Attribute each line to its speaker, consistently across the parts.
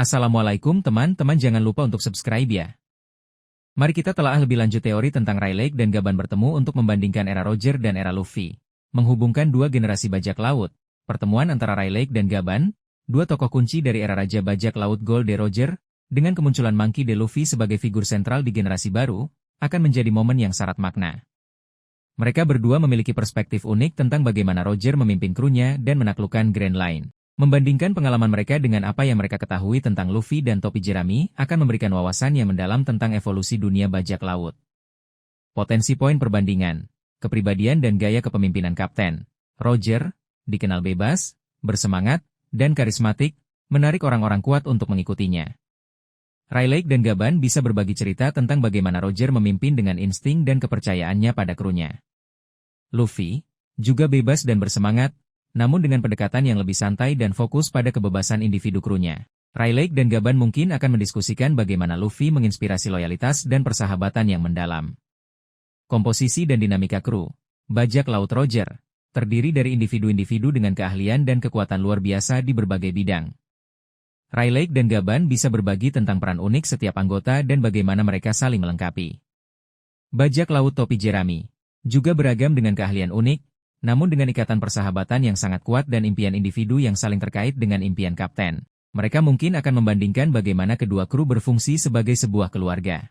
Speaker 1: Assalamualaikum teman-teman, jangan lupa untuk subscribe ya. Mari kita telah lebih lanjut teori tentang Rayleigh dan Gaban bertemu untuk membandingkan era Roger dan era Luffy. Menghubungkan dua generasi bajak laut. Pertemuan antara Rayleigh dan Gaban, dua tokoh kunci dari era Raja Bajak Laut Gold de Roger, dengan kemunculan Monkey D. Luffy sebagai figur sentral di generasi baru, akan menjadi momen yang syarat makna. Mereka berdua memiliki perspektif unik tentang bagaimana Roger memimpin krunya dan menaklukkan Grand Line. Membandingkan pengalaman mereka dengan apa yang mereka ketahui tentang Luffy dan topi jerami akan memberikan wawasan yang mendalam tentang evolusi dunia bajak laut. Potensi poin perbandingan, kepribadian dan gaya kepemimpinan Kapten Roger, dikenal bebas, bersemangat, dan karismatik, menarik orang-orang kuat untuk mengikutinya. Rayleigh dan Gaban bisa berbagi cerita tentang bagaimana Roger memimpin dengan insting dan kepercayaannya pada krunya. Luffy juga bebas dan bersemangat, namun dengan pendekatan yang lebih santai dan fokus pada kebebasan individu krunya. Rayleigh dan Gaban mungkin akan mendiskusikan bagaimana Luffy menginspirasi loyalitas dan persahabatan yang mendalam. Komposisi dan dinamika kru bajak laut Roger terdiri dari individu-individu dengan keahlian dan kekuatan luar biasa di berbagai bidang. Rayleigh dan Gaban bisa berbagi tentang peran unik setiap anggota dan bagaimana mereka saling melengkapi. Bajak laut topi jerami juga beragam dengan keahlian unik, namun dengan ikatan persahabatan yang sangat kuat dan impian individu yang saling terkait dengan impian kapten. Mereka mungkin akan membandingkan bagaimana kedua kru berfungsi sebagai sebuah keluarga.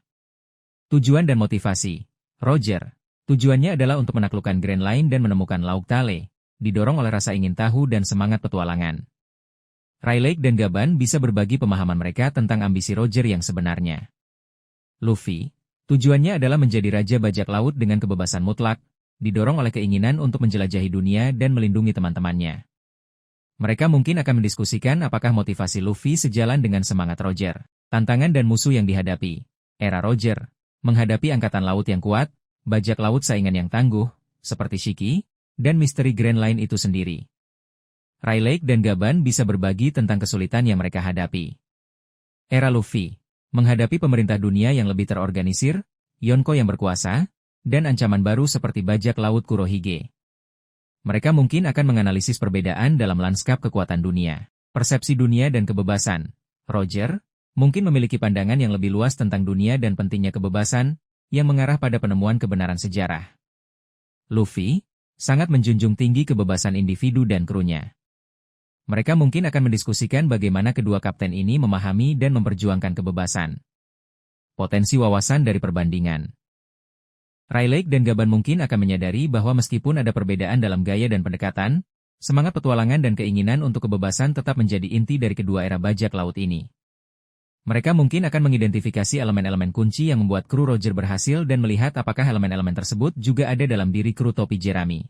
Speaker 1: Tujuan dan motivasi. Roger, tujuannya adalah untuk menaklukkan Grand Line dan menemukan Lauk Tale, didorong oleh rasa ingin tahu dan semangat petualangan. Rayleigh dan Gaban bisa berbagi pemahaman mereka tentang ambisi Roger yang sebenarnya. Luffy, tujuannya adalah menjadi raja bajak laut dengan kebebasan mutlak, didorong oleh keinginan untuk menjelajahi dunia dan melindungi teman-temannya. Mereka mungkin akan mendiskusikan apakah motivasi Luffy sejalan dengan semangat Roger. Tantangan dan musuh yang dihadapi. Era Roger, menghadapi angkatan laut yang kuat, bajak laut saingan yang tangguh, seperti Shiki, dan misteri Grand Line itu sendiri. Rayleigh dan Gaban bisa berbagi tentang kesulitan yang mereka hadapi. Era Luffy, menghadapi pemerintah dunia yang lebih terorganisir, Yonko yang berkuasa, dan ancaman baru seperti bajak laut Kurohige. Mereka mungkin akan menganalisis perbedaan dalam lanskap kekuatan dunia, persepsi dunia dan kebebasan. Roger mungkin memiliki pandangan yang lebih luas tentang dunia dan pentingnya kebebasan, yang mengarah pada penemuan kebenaran sejarah. Luffy sangat menjunjung tinggi kebebasan individu dan krunya. Mereka mungkin akan mendiskusikan bagaimana kedua kapten ini memahami dan memperjuangkan kebebasan. Potensi wawasan dari perbandingan. Rayleigh dan Gaban mungkin akan menyadari bahwa meskipun ada perbedaan dalam gaya dan pendekatan, semangat petualangan dan keinginan untuk kebebasan tetap menjadi inti dari kedua era bajak laut ini. Mereka mungkin akan mengidentifikasi elemen-elemen kunci yang membuat kru Roger berhasil dan melihat apakah elemen-elemen tersebut juga ada dalam diri kru topi jerami.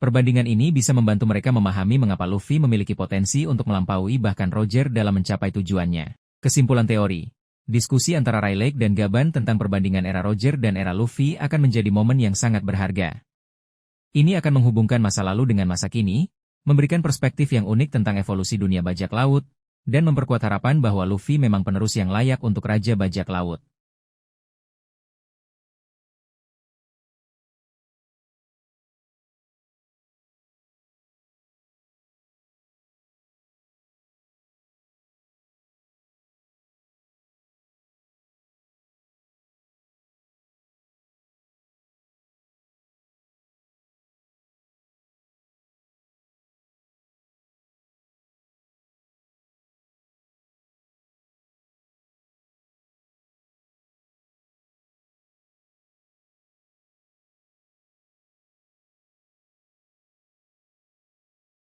Speaker 1: Perbandingan ini bisa membantu mereka memahami mengapa Luffy memiliki potensi untuk melampaui bahkan Roger dalam mencapai tujuannya. Kesimpulan teori. Diskusi antara Rayleigh dan Gaban tentang perbandingan era Roger dan era Luffy akan menjadi momen yang sangat berharga. Ini akan menghubungkan masa lalu dengan masa kini, memberikan perspektif yang unik tentang evolusi dunia bajak laut, dan memperkuat harapan bahwa Luffy memang penerus yang layak untuk Raja Bajak Laut.